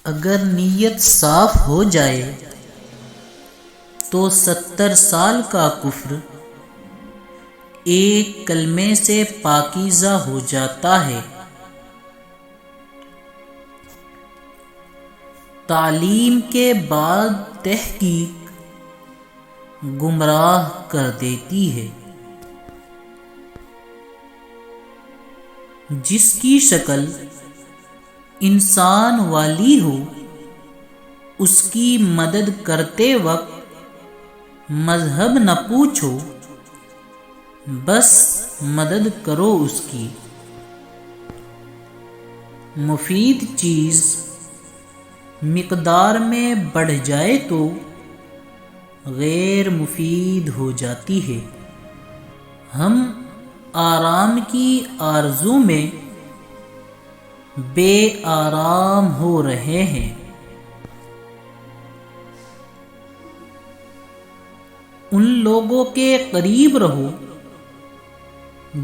اگر نیت صاف ہو جائے تو 70 سال کا کفر ایک کلمے سے پاکیزہ ہو جاتا ہے۔ تعلیم کے بعد تحقیق گمراہ کر دیتی ہے۔ جس کی شکل انسان والی ہو اس کی مدد کرتے وقت مذہب نہ پوچھو، بس مدد کرو اس کی۔ مفید چیز مقدار میں بڑھ جائے تو غیر مفید ہو جاتی ہے۔ ہم آرام کی آرزو میں بے آرام ہو رہے ہیں۔ ان لوگوں کے قریب رہو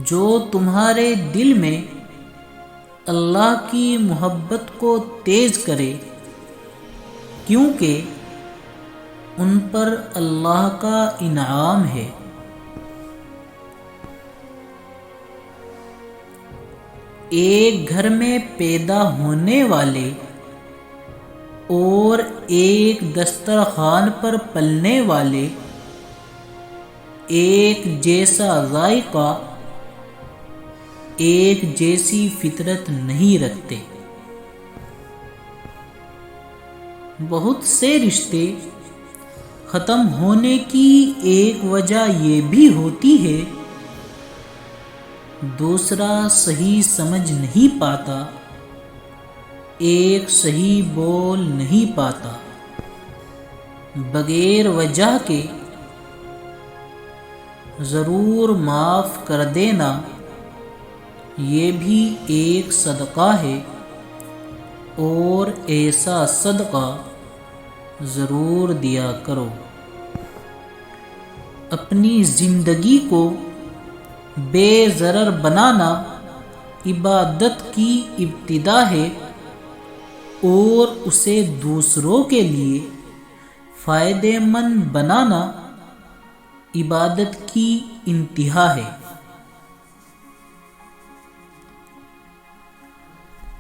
جو تمہارے دل میں اللہ کی محبت کو تیز کرے، کیونکہ ان پر اللہ کا انعام ہے۔ ایک گھر میں پیدا ہونے والے اور ایک دسترخوان پر پلنے والے ایک جیسا ذائقہ، ایک جیسی فطرت نہیں رکھتے۔ بہت سے رشتے ختم ہونے کی ایک وجہ یہ بھی ہوتی ہے دوسرا صحیح سمجھ نہیں پاتا، ایک صحیح بول نہیں پاتا۔ بغیر وجہ کے ضرور معاف کر دینا یہ بھی ایک صدقہ ہے، اور ایسا صدقہ ضرور دیا کرو۔ اپنی زندگی کو بے ضرر بنانا عبادت کی ابتدا ہے، اور اسے دوسروں کے لیے فائدہ مند بنانا عبادت کی انتہا ہے۔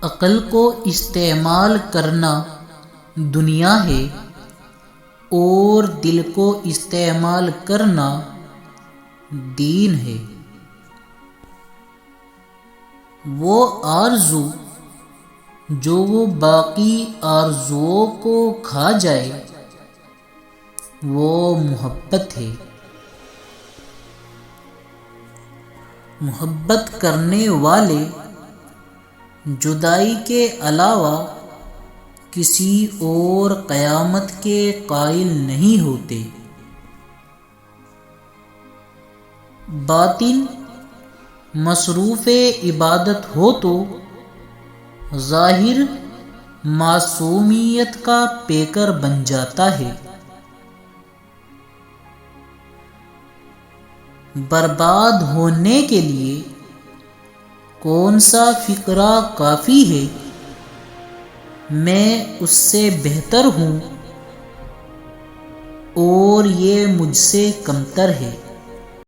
عقل کو استعمال کرنا دنیا ہے، اور دل کو استعمال کرنا دین ہے۔ وہ آرزو جو وہ باقی آرزوؤں کو کھا جائے وہ محبت ہے۔ محبت کرنے والے جدائی کے علاوہ کسی اور قیامت کے قائل نہیں ہوتے۔ باطن مصروف عبادت ہو تو ظاہر معصومیت کا پیکر بن جاتا ہے۔ برباد ہونے کے لیے کون سا فقرہ کافی ہے؟ میں اس سے بہتر ہوں اور یہ مجھ سے کمتر ہے۔